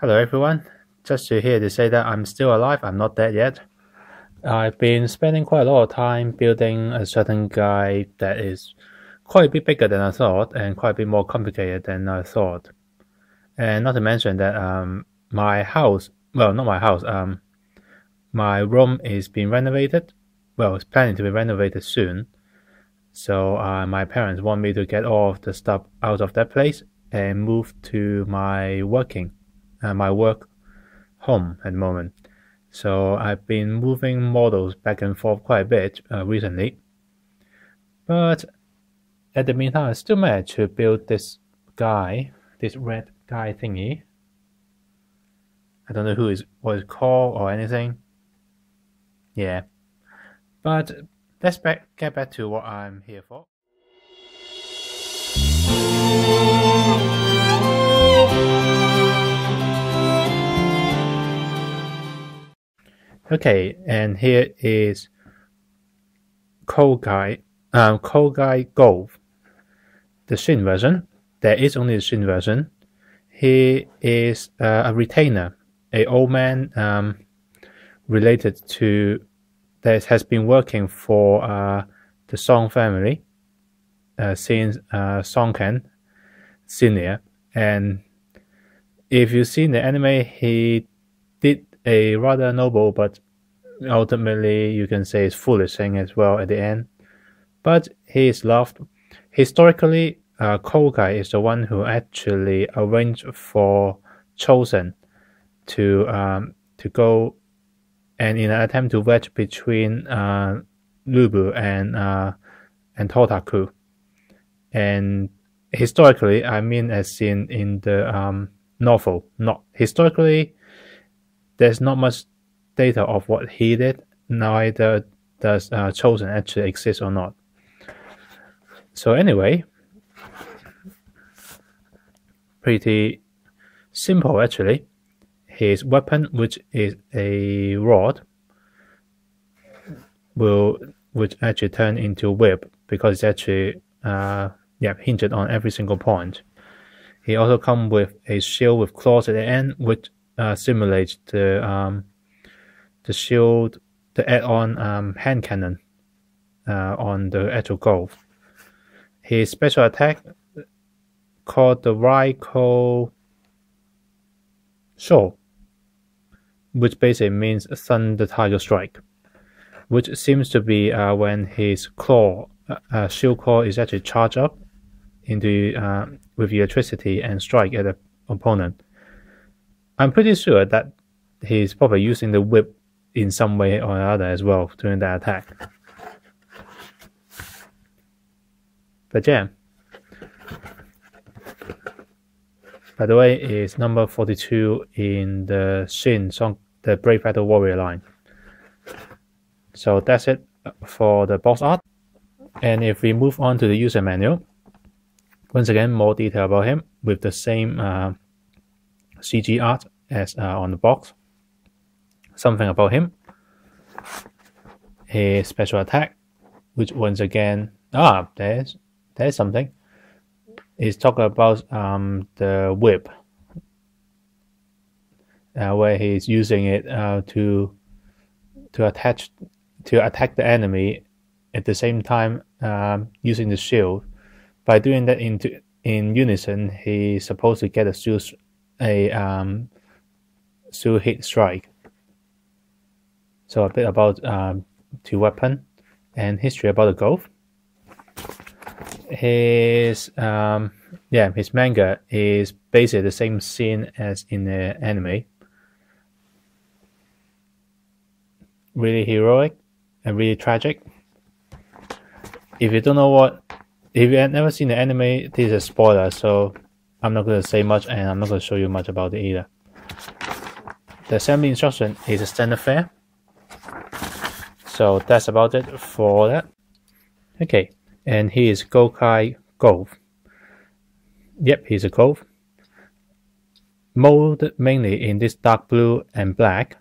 Hello everyone, just here to say that I'm still alive, I'm not dead yet. I've been spending quite a lot of time building a certain guy that is quite a bit bigger than I thought and quite a bit more complicated than I thought. And not to mention that my house, well not my house, my room is being renovated. Well, it's planning to be renovated soon. So my parents want me to get all of the stuff out of that place and move to my work home at the moment. So I've been moving models back and forth quite a bit recently. But at the meantime, I still managed to build this guy, this red guy thingy. I don't know what it's called or anything. Yeah. But let's get back to what I'm here for. Okay, and here is Kougai Gouf, the Shin version. There is only the Shin version. He is a retainer, an old man related to that has been working for the Song family since Songcan Senior. And if you've seen the anime, he did a rather noble, but ultimately you can say it's foolish thing as well at the end. But he is loved. Historically, Kougai is the one who actually arranged for Chosen to go and in an attempt to wedge between Lubu and Totaku. And historically, I mean as in the novel. Not historically, there's not much data of what he did, neither does Chosen actually exist or not. So anyway, pretty simple actually. His weapon, which is a rod, which actually turn into a whip because it's actually hinged on every single point. He also comes with a shield with claws at the end, which simulates the shield, the add-on hand cannon on the actual Gouf. His special attack, called the Raiko Show, which basically means Thunder Tiger Strike, which seems to be when his shield claw is actually charged up into with electricity and strike at the opponent. I'm pretty sure that he's probably using the whip in some way or another as well during that attack. But yeah. By the way, it's number 42 in the Shin song, the Brave Battle Warrior line. So that's it for the box art. And if we move on to the user manual, once again, more detail about him with the same CG art as on the box. Something about him. His special attack, which once again, there's something. It's talking about the whip, where he's using it to attack the enemy at the same time using the shield. By doing that in unison, he's supposed to get a still hit strike. So a bit about the weapon and history about the Gouf. His manga is basically the same scene as in the anime. Really heroic and really tragic. If you don't know if you have never seen the anime, this is a spoiler, so I'm not going to say much and I'm not going to show you much about it either. The assembly instruction is a standard fare. So that's about it for that. Okay, and he is Kougai Gouf. Yep, he's a Gouf. Molded mainly in this dark blue and black.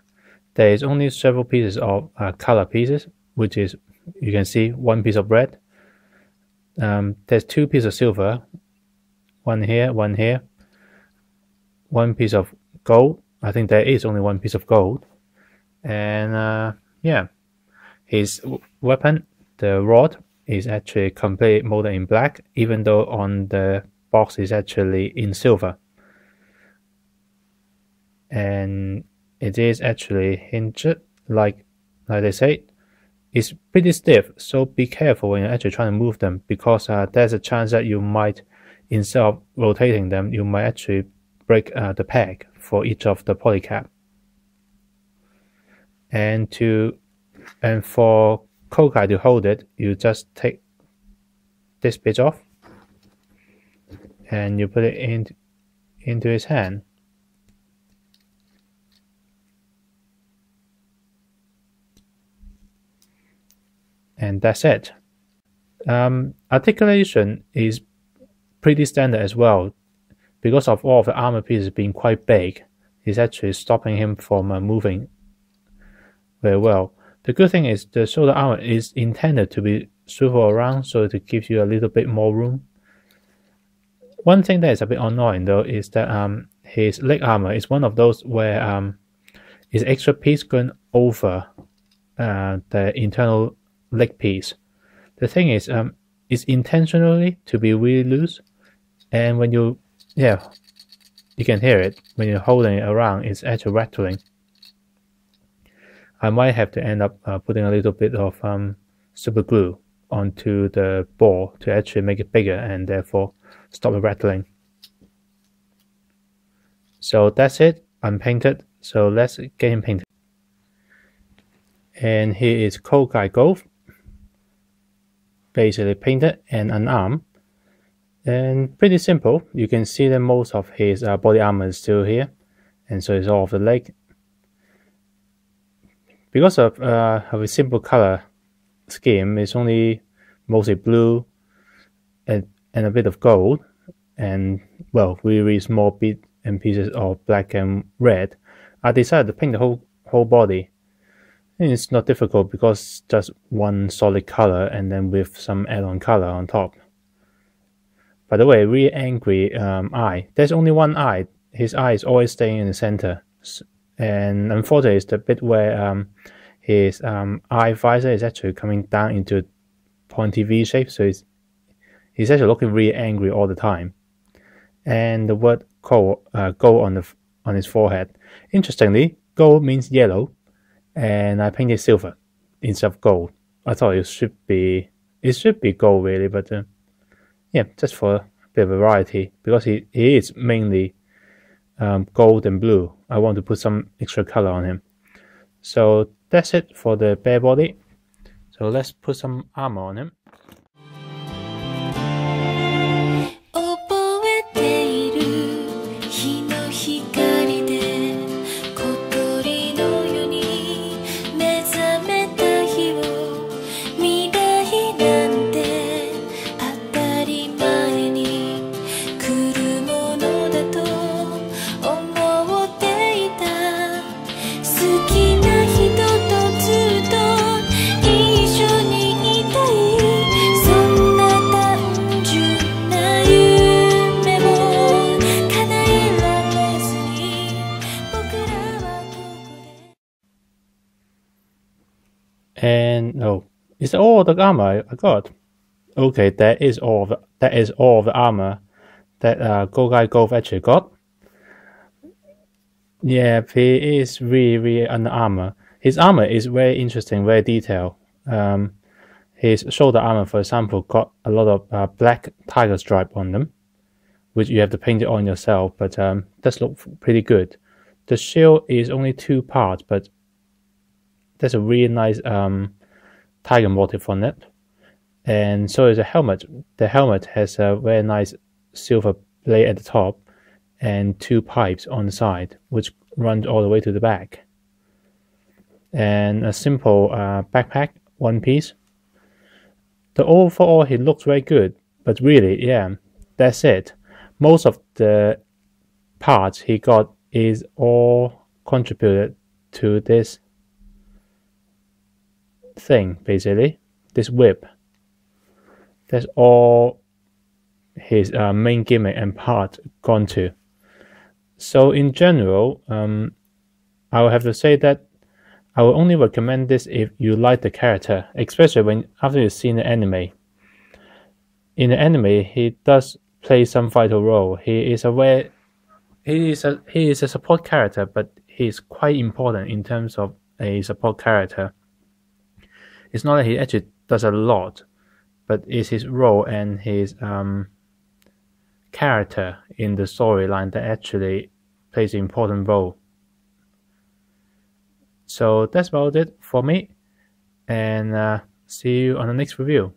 There is only several pieces of color pieces, which is, you can see, one piece of red. There's two pieces of silver, one here, one piece of gold. I think there is only one piece of gold. And yeah, his weapon, the rod, is actually completely molded in black, even though on the box is actually in silver. And it is actually hinged, like they say. It's pretty stiff, so be careful when you're actually trying to move them, because there's a chance that you might, instead of rotating them, you might actually break the peg for each of the polycap. And for Kougai to hold it, you just take this bit off and you put it into his hand. And that's it. Articulation is pretty standard as well. Because of all of the armor pieces being quite big, it's actually stopping him from moving very well. The good thing is the shoulder armor is intended to be swivel around, so it gives you a little bit more room. One thing that is a bit annoying though is that his leg armor is one of those where is extra piece going over the internal leg piece. The thing is, it's intentionally to be really loose, and when you can hear it when you're holding it around. It's actually rattling. I might have to end up putting a little bit of super glue onto the ball to actually make it bigger and therefore stop the rattling. So that's it, unpainted. So let's get him painted. And here is Kougai Gouf, basically painted and unarmed, and pretty simple. You can see that most of his body armor is still here, and so is all of the leg. Because of a simple color scheme, it's only mostly blue and a bit of gold, and well, really small bits and pieces of black and red. I decided to paint the whole body. And it's not difficult because it's just one solid color and then with some add-on color on top. By the way, really angry eye. There's only one eye. His eye is always staying in the center. And unfortunately, it's the bit where his eye visor is actually coming down into pointy V shape. So he's actually looking really angry all the time. And the word gold on his forehead. Interestingly, gold means yellow. And I painted silver instead of gold. I thought it should be gold really, but yeah, just for a bit of variety, because he is mainly gold and blue. I want to put some extra color on him. So that's it for the bare body. So let's put some armor on him. And oh, is that all the armor I got? Okay, that is all of the armor that Kougai Gouf actually got. Yeah, he is really under armor. His armor is very interesting, very detailed. His shoulder armor, for example, got a lot of black tiger stripe on them, which you have to paint it on yourself, but does look pretty good. The shield is only 2 parts, but there's a really nice tiger motif on it. And so is the helmet. The helmet has a very nice silver blade at the top and 2 pipes on the side, which runs all the way to the back. And a simple backpack, 1 piece. The overall, he looks very good, but really, yeah, that's it. Most of the parts he got is all contributed to this thing, basically, this whip. That's all his main gimmick and part gone to. So in general, I will have to say that I will only recommend this if you like the character, especially after you've seen the anime. In the anime, he does play some vital role. He is a support character, but he is quite important in terms of a support character. It's not that he actually does a lot, but it's his role and his character in the storyline that actually plays an important role. So that's about it for me, and see you on the next review.